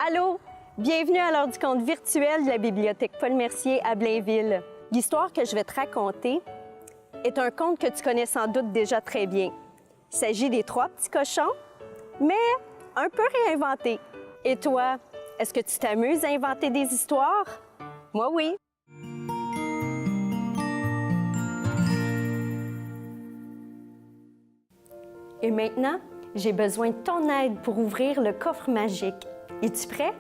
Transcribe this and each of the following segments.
Allô? Bienvenue à l'heure du conte virtuel de la Bibliothèque Paul Mercier à Blainville. L'histoire que je vais te raconter est un conte que tu connais sans doute déjà très bien. Il s'agit des trois petits cochons, mais un peu réinventés. Et toi, est-ce que tu t'amuses à inventer des histoires? Moi, oui. Et maintenant, j'ai besoin de ton aide pour ouvrir le coffre magique. Es-tu prêt?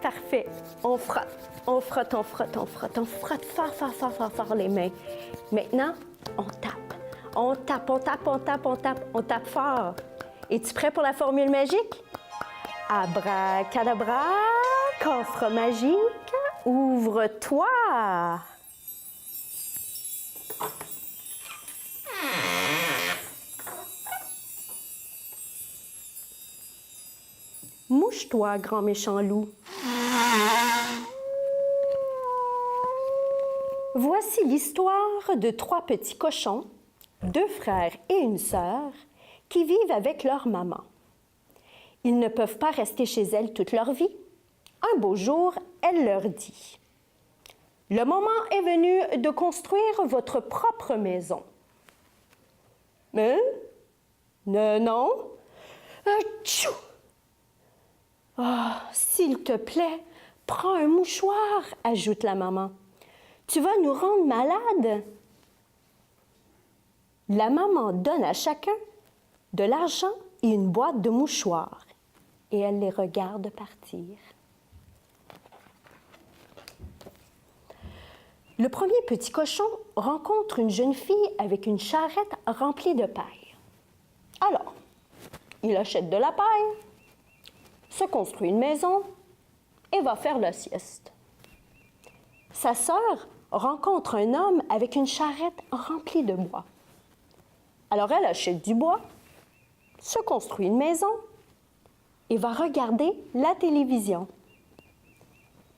Parfait. On frotte, on frotte, on frotte, on frotte, on frotte fort, fort, fort, fort, fort les mains. Maintenant, on tape. On tape, on tape, on tape, on tape, on tape fort. Es-tu prêt pour la formule magique? Abracadabra, coffre magique, ouvre-toi! Mouche-toi, grand méchant loup. Voici l'histoire de trois petits cochons, deux frères et une sœur, qui vivent avec leur maman. Ils ne peuvent pas rester chez elle toute leur vie. Un beau jour, elle leur dit « Le moment est venu de construire votre propre maison. » « Mais? Non. Tchou! Ah, s'il te plaît, prends un mouchoir, ajoute la maman. Tu vas nous rendre malades. La maman donne à chacun de l'argent et une boîte de mouchoirs et elle les regarde partir. Le premier petit cochon rencontre une jeune fille avec une charrette remplie de paille. Alors, il achète de la paille, se construit une maison et va faire la sieste. Sa sœur rencontre un homme avec une charrette remplie de bois. Alors elle achète du bois, se construit une maison et va regarder la télévision.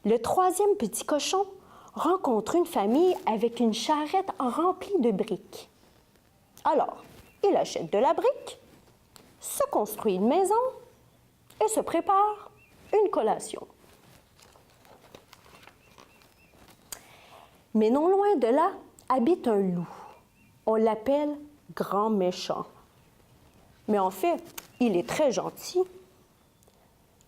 Le troisième petit cochon rencontre une famille avec une charrette remplie de briques. Alors, il achète de la brique, se construit une maison et se prépare une collation. Mais non loin de là habite un loup. On l'appelle Grand Méchant. Mais en fait, il est très gentil.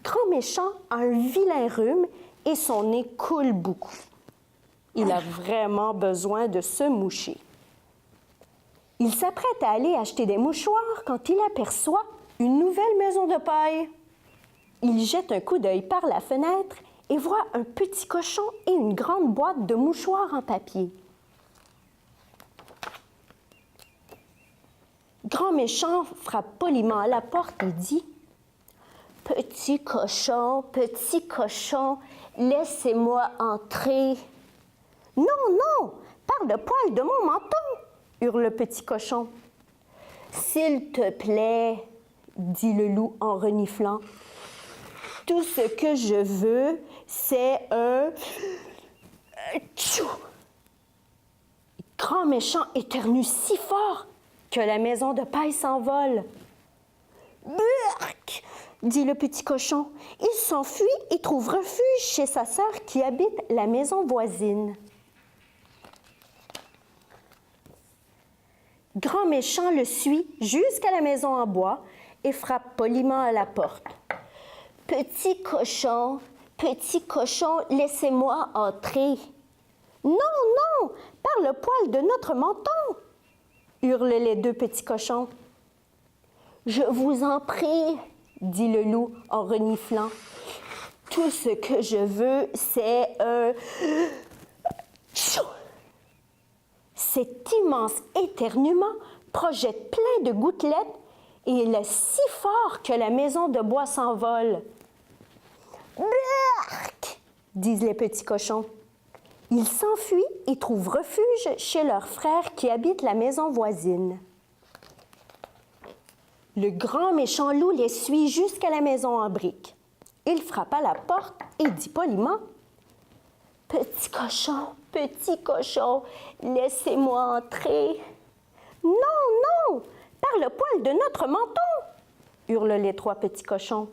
Grand Méchant a un vilain rhume et son nez coule beaucoup. Il a vraiment besoin de se moucher. Il s'apprête à aller acheter des mouchoirs quand il aperçoit une nouvelle maison de paille. Il jette un coup d'œil par la fenêtre et voit un petit cochon et une grande boîte de mouchoirs en papier. Grand Méchant frappe poliment à la porte et dit « Petit cochon, laissez-moi entrer. »« Non, par le poil de mon menton !» hurle le petit cochon. « S'il te plaît, » dit le loup en reniflant. « Tout ce que je veux, c'est un... Tchou! » Grand Méchant éternue si fort que la maison de paille s'envole. « Burk !» dit le petit cochon. Il s'enfuit et trouve refuge chez sa sœur qui habite la maison voisine. Grand Méchant le suit jusqu'à la maison en bois et frappe poliment à la porte. « Petit cochon, laissez-moi entrer. »« Non, par le poil de notre menton !» hurlent les deux petits cochons. « Je vous en prie, » dit le loup en reniflant. « Tout ce que je veux, c'est un... Tchou! » Cet immense éternuement projette plein de gouttelettes et il est si fort que la maison de bois s'envole. « Burk !» disent les petits cochons. Ils s'enfuient et trouvent refuge chez leur frère qui habite la maison voisine. Le Grand Méchant loup les suit jusqu'à la maison en briques. Il frappe à la porte et dit poliment « Petit cochon, laissez-moi entrer. »« Non, par le poil de notre menton !» hurlent les trois petits cochons.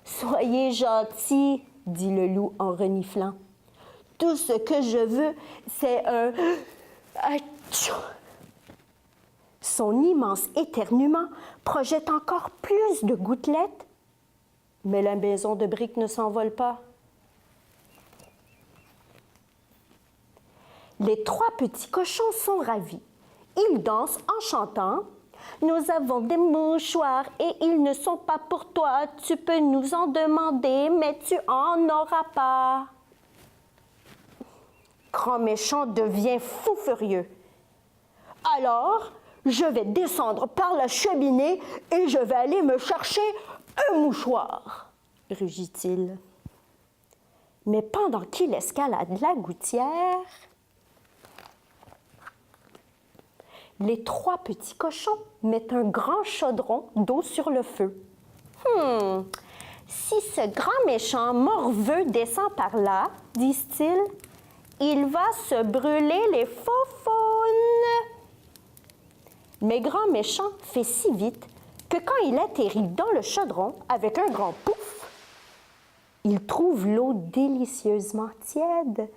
Soyez gentil, dit le loup en reniflant. Tout ce que je veux, c'est un... Atchou! Son immense éternuement projette encore plus de gouttelettes, mais la maison de briques ne s'envole pas. Les 3 petits cochons sont ravis. Ils dansent en chantant « Nous avons des mouchoirs et ils ne sont pas pour toi. Tu peux nous en demander, mais tu en auras pas. » Grand Méchant devient fou furieux. « Alors, je vais descendre par la cheminée et je vais aller me chercher un mouchoir, » rugit-il. Mais pendant qu'il escalade la gouttière, les 3 petits cochons mettent un grand chaudron d'eau sur le feu. Si ce grand méchant morveux descend par là, disent-ils, il va se brûler les faufounes. Mais grand méchant fait si vite que quand il atterrit dans le chaudron avec un grand pouf, il trouve l'eau délicieusement tiède.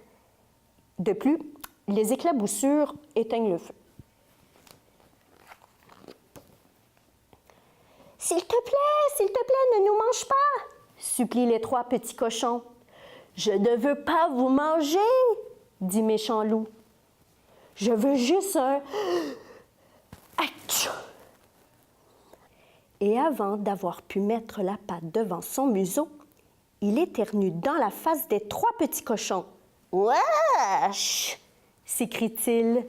De plus, les éclaboussures éteignent le feu. « S'il te plaît, ne nous mange pas !» supplient les 3 petits cochons. « Je ne veux pas vous manger !» dit Méchant Loup. « Je veux juste un... Atchou! » Et avant d'avoir pu mettre la patte devant son museau, il éternue dans la face des 3 petits cochons. « Wesh !» s'écrie-t-il.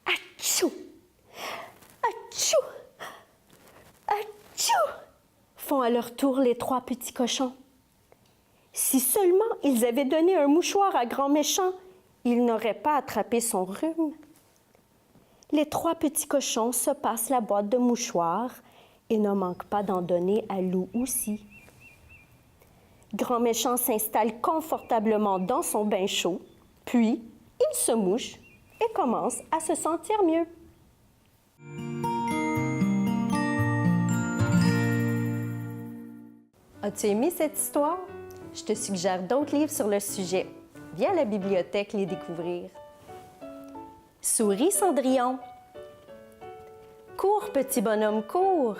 « Atchou! Atchou! Atchou! » font à leur tour les 3 petits cochons. Si seulement ils avaient donné un mouchoir à Grand Méchant, ils n'auraient pas attrapé son rhume. Les 3 petits cochons se passent la boîte de mouchoirs et ne manquent pas d'en donner à Loup aussi. Grand Méchant s'installe confortablement dans son bain chaud, puis il se mouche et commence à se sentir mieux. As-tu aimé cette histoire? Je te suggère d'autres livres sur le sujet. Viens à la bibliothèque les découvrir. Souris Cendrillon. Cours, petit bonhomme, cours.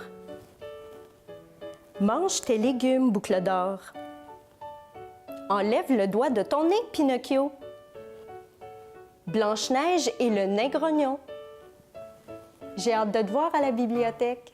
Mange tes légumes, Boucle d'or. Enlève le doigt de ton nez, Pinocchio. Blanche-Neige et le nain grognon. J'ai hâte de te voir à la bibliothèque.